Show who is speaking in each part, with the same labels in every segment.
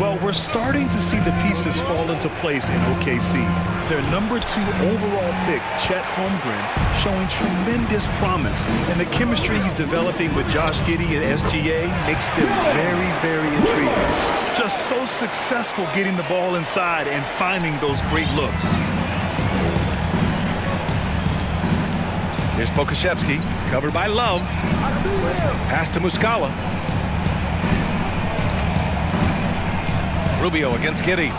Speaker 1: Well, we're starting to see the pieces fall into place in OKC. Their number 2 overall pick, Chet Holmgren, showing tremendous promise. And the chemistry he's developing with Josh Giddey and SGA makes them very, very intriguing. Just so successful getting the ball inside and finding those great looks.
Speaker 2: Here's Pokusevski, covered by Love.
Speaker 3: I see him.
Speaker 2: Pass to Muscala. Rubio against Giddey.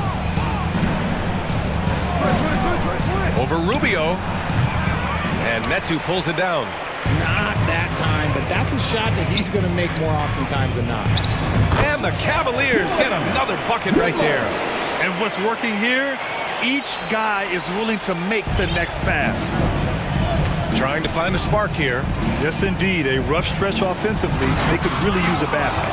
Speaker 2: Over Rubio. And Metu pulls it down.
Speaker 3: Not that time, but that's a shot that he's going to make more oftentimes than not.
Speaker 2: And the Cavaliers get another bucket right there.
Speaker 1: And what's working here, each guy is willing to make the next pass.
Speaker 2: Trying to find a spark here.
Speaker 1: Yes, indeed. A rough stretch offensively. They could really use a basket.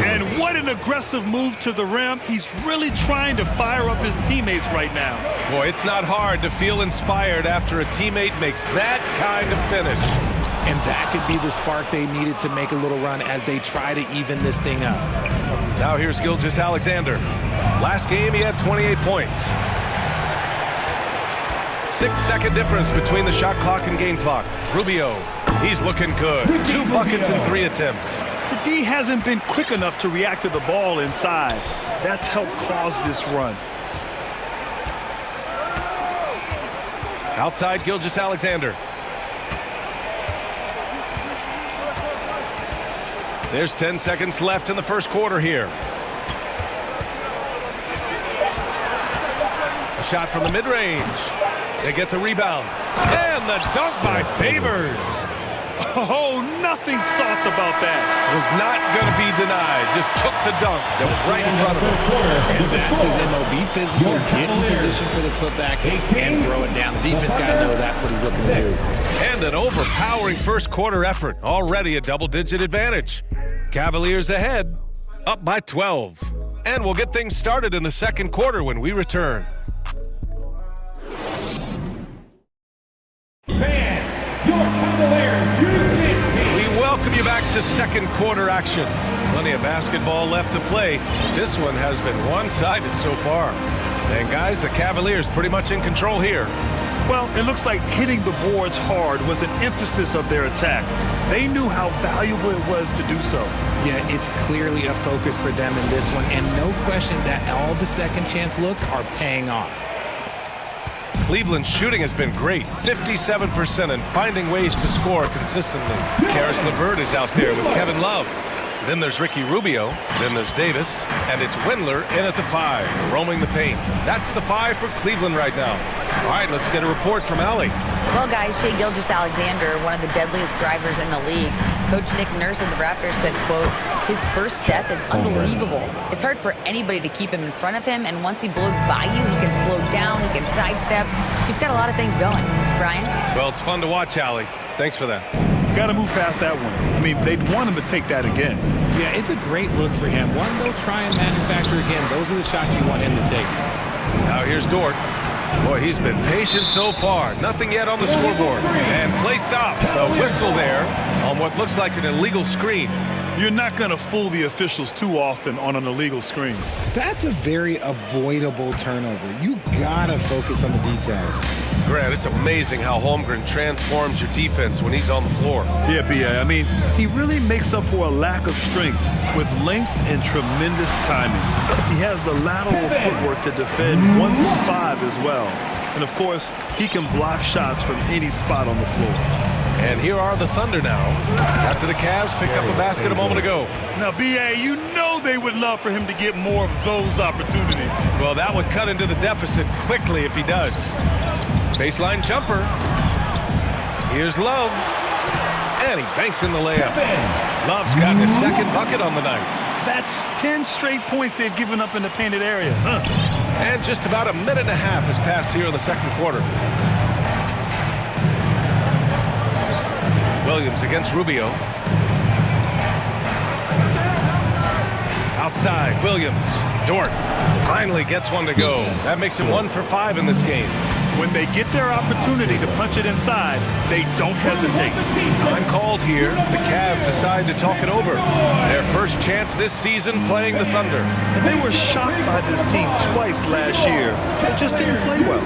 Speaker 1: And what an aggressive move to the rim. He's really trying to fire up his teammates right now.
Speaker 2: Boy, it's not hard to feel inspired after a teammate makes that kind of finish.
Speaker 3: And that could be the spark they needed to make a little run as they try to even this thing up.
Speaker 2: Now here's Gilgeous-Alexander. Last game, he had 28 points. 6-second difference between the shot clock and game clock. Rubio, he's looking good. 2 buckets in 3 attempts.
Speaker 1: The D hasn't been quick enough to react to the ball inside. That's helped cause this run.
Speaker 2: Outside Gilgeous-Alexander. There's 10 seconds left in the first quarter here. A shot from the mid-range. They get the rebound. And the dunk by Favors.
Speaker 1: Oh, nothing soft about that.
Speaker 2: Was not going to be denied. Just took the dunk that was right in front of him.
Speaker 3: And that's his MO. Be physical, get in position for the putback, and throw it down. The defense got to know that's what he's looking to do.
Speaker 2: And an overpowering first quarter effort. Already a double-digit advantage. Cavaliers ahead, up by 12. And we'll get things started in the second quarter when we return. We welcome you back to second quarter action. Plenty of basketball left to play. This one has been one-sided so far. And guys, the Cavaliers pretty much in control here.
Speaker 1: Well, it looks like hitting the boards hard was an emphasis of their attack. They knew how valuable it was to do so.
Speaker 3: Yeah, it's clearly a focus for them in this one, and no question that all the second chance looks are paying off.
Speaker 2: Cleveland's shooting has been great, 57%, and finding ways to score consistently. Karis LeVert is out there with Kevin Love. Then there's Ricky Rubio. Then there's Davis. And it's Windler in at the 5, roaming the paint. That's the 5 for Cleveland right now. All right, let's get a report from Allie.
Speaker 4: Well, guys, Shai Gilgeous-Alexander, one of the deadliest drivers in the league. Coach Nick Nurse of the Raptors said, quote, his first step is unbelievable. It's hard for anybody to keep him in front of him, and once he blows by you, he can slow down, he can sidestep. He's got a lot of things going. Brian?
Speaker 2: Well, it's fun to watch, Allie. Thanks for that.
Speaker 1: Got to move past that one. I mean, they'd want him to take that again.
Speaker 3: Yeah, it's a great look for him. One they'll try and manufacture again. Those are the shots you want him to take.
Speaker 2: Now here's Dort. Boy, he's been patient so far. Nothing yet on the scoreboard. And play stops. A whistle there on what looks like an illegal screen.
Speaker 1: You're not going to fool the officials too often on an illegal screen.
Speaker 3: That's a very avoidable turnover. You gotta focus on the details.
Speaker 2: Grant, it's amazing how Holmgren transforms your defense when he's on the floor.
Speaker 1: Yeah, B.A. I mean, he really makes up for a lack of strength with length and tremendous timing. He has the lateral footwork to defend 1-5 as well. And, of course, he can block shots from any spot on the floor.
Speaker 2: And here are the Thunder now, after the Cavs picked up a basket a moment ago.
Speaker 1: Now, B.A., you know they would love for him to get more of those opportunities.
Speaker 2: Well, that would cut into the deficit quickly if he does. Baseline jumper. Here's Love. And he banks in the layup. Love's gotten his second bucket on the night.
Speaker 1: That's 10 straight points they've given up in the painted area.
Speaker 2: And just about a minute and a half has passed here in the second quarter. Williams against Rubio. Outside, Williams. Dort finally gets one to go. That makes him 1 for 5 in this game.
Speaker 1: When they get their opportunity to punch it inside, they don't hesitate.
Speaker 2: Time called here. The Cavs decide to talk it over. Their first chance this season playing the Thunder.
Speaker 1: And they were shocked by this team twice last year. They just didn't play well.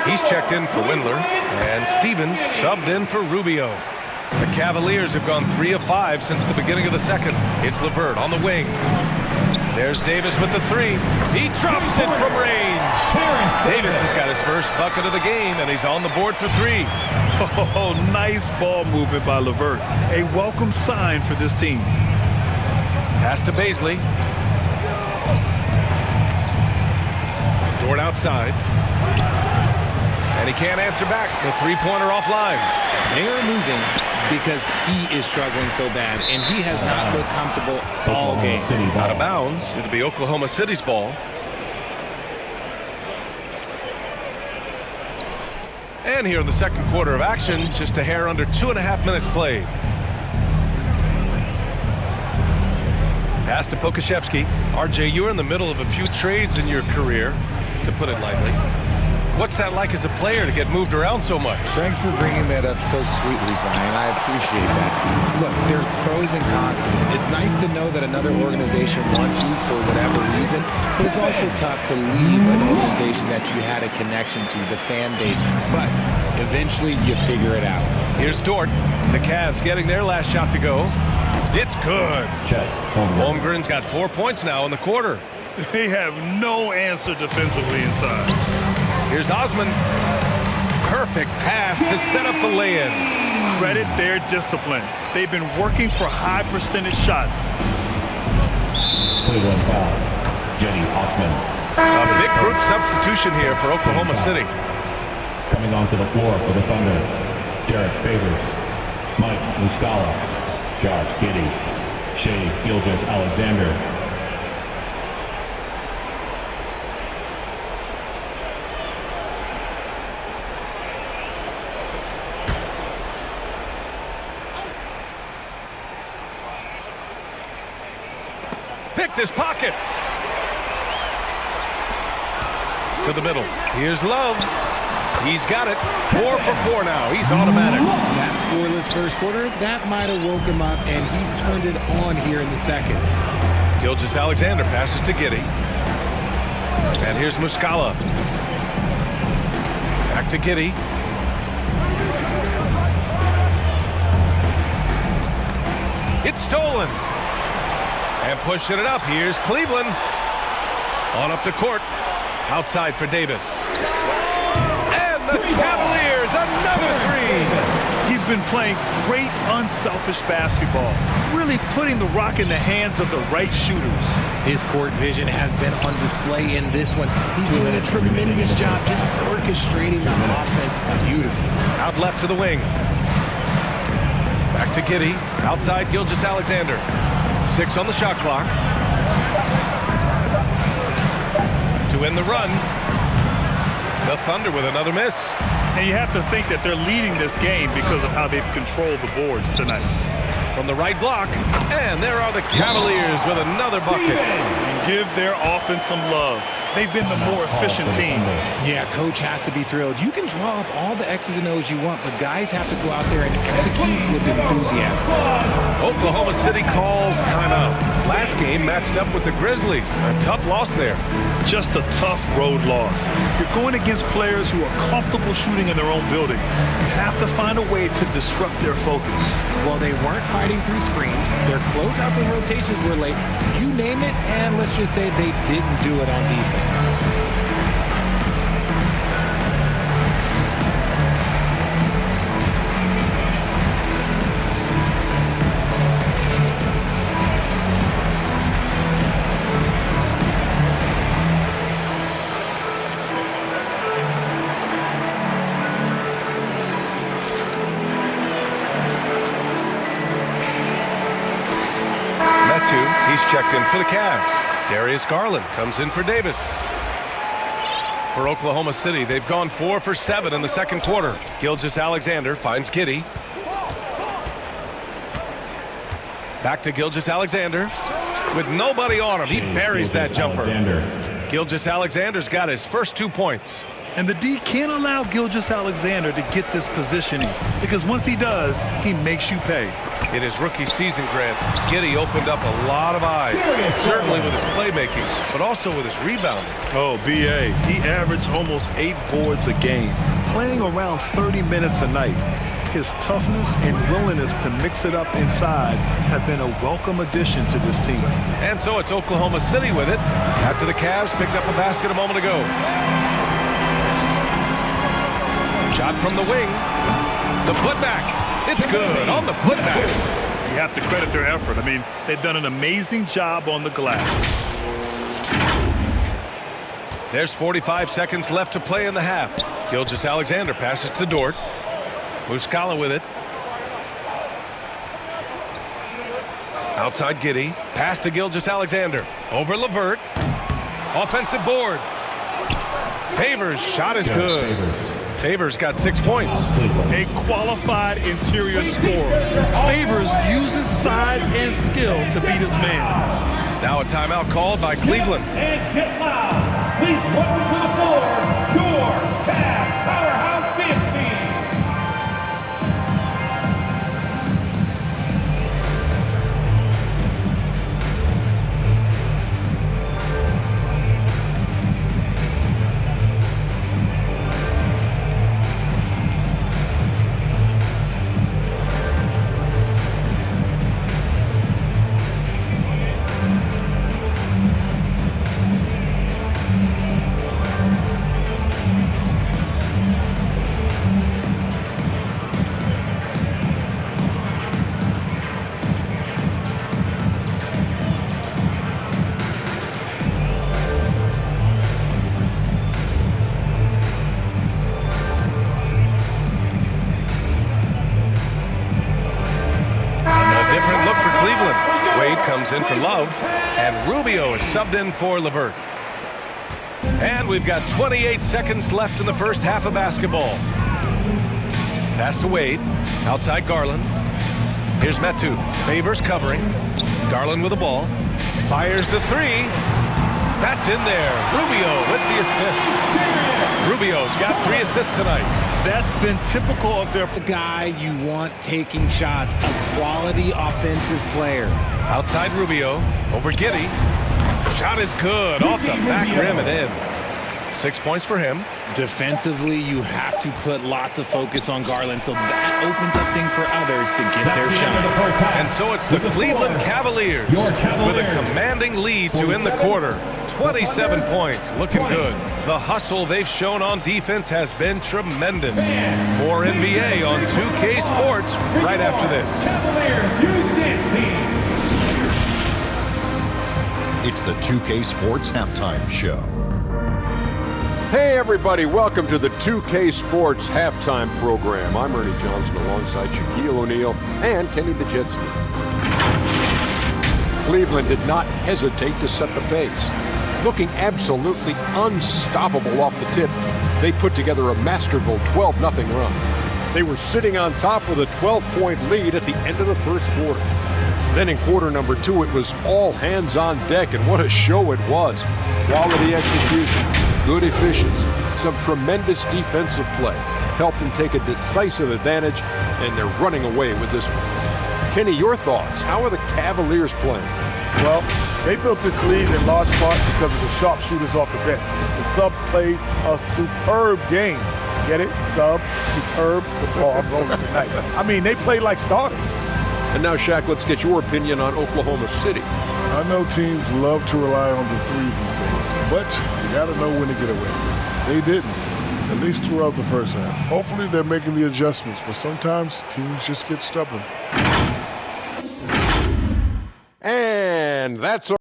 Speaker 2: He's checked in for Windler, and Stevens subbed in for Rubio. The Cavaliers have gone 3 of 5 since the beginning of the second. It's LeVert on the wing. There's Davis with the 3. He drops it from range. Davis has got his first bucket of the game, and he's on the board for 3.
Speaker 1: Oh, nice ball movement by LeVert. A welcome sign for this team.
Speaker 2: Pass to Baisley. Dort outside. And he can't answer back. The three-pointer offline.
Speaker 3: They are losing because he is struggling so bad, and he has not looked comfortable all game.
Speaker 2: Out of bounds. It'll be Oklahoma City's ball. And here in the second quarter of action, just a hair under 2.5 minutes played. Pass to Pokusevski. RJ, you're in the middle of a few trades in your career, to put it lightly. What's that like as a player to get moved around so much?
Speaker 3: Thanks for bringing that up so sweetly, Brian. I appreciate that. Look, there's pros and cons to this. It's nice to know that another organization wants you for whatever reason, but it's also tough to leave an organization that you had a connection to, the fan base. But eventually you figure it out.
Speaker 2: Here's Dort. The Cavs getting their last shot to go. It's good. Holmgren's got 4 points now in the quarter.
Speaker 1: They have no answer defensively inside.
Speaker 2: Here's Osman. Perfect pass to set up the lay-in.
Speaker 1: Credit their discipline. They've been working for high percentage shots.
Speaker 5: Cleveland foul. Jenny Osman.
Speaker 2: A big group substitution here for Oklahoma City.
Speaker 5: Coming onto the floor for the Thunder. Derek Favors. Mike Muscala. Josh Giddey. Shea Gilgeous-Alexander.
Speaker 2: Picked his pocket. To the middle. Here's Love. He's got it. 4 for 4 now. He's automatic.
Speaker 3: That scoreless first quarter, that might have woke him up, and he's turned it on here in the second.
Speaker 2: Gilgeous-Alexander passes to Giddey. And here's Muscala. Back to Giddey. It's stolen. And pushing it up. Here's Cleveland. On up the court. Outside for Davis. And the Cavaliers, another 3.
Speaker 1: He's been playing great unselfish basketball, really putting the rock in the hands of the right shooters.
Speaker 3: His court vision has been on display in this one. He's doing a tremendous job just orchestrating the offense beautifully.
Speaker 2: Out left to the wing. Back to Giddey. Outside Gilgeous-Alexander. 6 on the shot clock. To win the run. The Thunder with another miss.
Speaker 1: And you have to think that they're leading this game because of how they've controlled the boards tonight.
Speaker 2: From the right block. And there are the Cavaliers with another bucket.
Speaker 1: And give their offense some love. They've been the more efficient team.
Speaker 3: Yeah, coach has to be thrilled. You can draw up all the X's and O's you want, but guys have to go out there and execute with enthusiasm.
Speaker 2: Oklahoma City calls timeout. Last game matched up with the Grizzlies. A tough loss there.
Speaker 1: Just a tough road loss. You're going against players who are comfortable shooting in their own building. You have to find a way to disrupt their focus.
Speaker 3: Well, they weren't fighting through screens. Their closeouts and rotations were late. You name it, and let's just say they didn't do it on defense.
Speaker 2: Metu, he's checked in for the Cavs. Darius Garland comes in for Davis. For Oklahoma City, they've gone 4 for 7 in the second quarter. Gilgeous-Alexander finds Giddey. Back to Gilgeous-Alexander. With nobody on him, he buries that jumper. Gilgeous-Alexander's got his first 2 points.
Speaker 1: And the D can't allow Gilgeous-Alexander to get this positioning, because once he does, he makes you pay.
Speaker 2: In his rookie season, Grant, Giddey opened up a lot of eyes, certainly with his playmaking, but also with his rebounding.
Speaker 1: Oh, B.A., he averaged almost 8 boards a game, playing around 30 minutes a night. His toughness and willingness to mix it up inside have been a welcome addition to this team.
Speaker 2: And so it's Oklahoma City with it, after the Cavs picked up a basket a moment ago. Shot from the wing. The putback. It's good on the putback.
Speaker 1: You have to credit their effort. I mean, they've done an amazing job on the glass.
Speaker 2: There's 45 seconds left to play in the half. Gilgeous-Alexander passes to Dort. Muscala with it. Outside Giddey. Pass to Gilgeous-Alexander. Over LeVert. Offensive board. Favors shot is good. Favors got 6 points.
Speaker 1: A qualified interior scorer. Favors uses size and skill to beat his man.
Speaker 2: Now a timeout called by Cleveland.
Speaker 5: And get loud. Please welcome to the floor, your Cavs powerhouse dance team.
Speaker 2: Comes in for Love, and Rubio is subbed in for LeVert. And we've got 28 seconds left in the first half of basketball. Pass to Wade, outside Garland. Here's Metu, Favors covering. Garland with the ball, fires the three. That's in there. Rubio with the assist. Rubio's got 3 assists tonight.
Speaker 1: That's been typical of their...
Speaker 3: The guy you want taking shots, a quality offensive player.
Speaker 2: Outside Rubio, over Giddey. Shot is good, off the back rim and in. 6 points for him.
Speaker 3: Defensively, you have to put lots of focus on Garland, so that opens up things for others to get their shot.
Speaker 2: And so it's the Cleveland Cavaliers with a commanding lead to end the quarter. 27 points, looking good. The hustle they've shown on defense has been tremendous. More NBA on 2K Sports right after this.
Speaker 6: It's the 2K Sports Halftime Show.
Speaker 7: Hey everybody, welcome to the 2K Sports Halftime Program. I'm Ernie Johnson alongside Shaquille O'Neal and Kenny the Jet Smith. Cleveland did not hesitate to set the pace. Looking absolutely unstoppable off the tip, they put together a masterful 12-0 run. They were sitting on top with a 12-point lead at the end of the first quarter. Then in quarter number 2, it was all hands on deck, and what a show it was. Quality execution, good efficiency, some tremendous defensive play helped them take a decisive advantage, and they're running away with this one. Kenny, your thoughts? How are the Cavaliers playing?
Speaker 8: Well, they built this lead in large part because of the sharpshooters off the bench. The subs played a superb game. Get it? Sub, superb football. I'm rolling tonight. I mean, they played like starters.
Speaker 7: And now, Shaq, let's get your opinion on Oklahoma City.
Speaker 9: I know teams love to rely on the three these days, but you got to know when to get away. They didn't, at least throughout the first half. Hopefully they're making the adjustments, but sometimes teams just get stubborn.
Speaker 7: And that's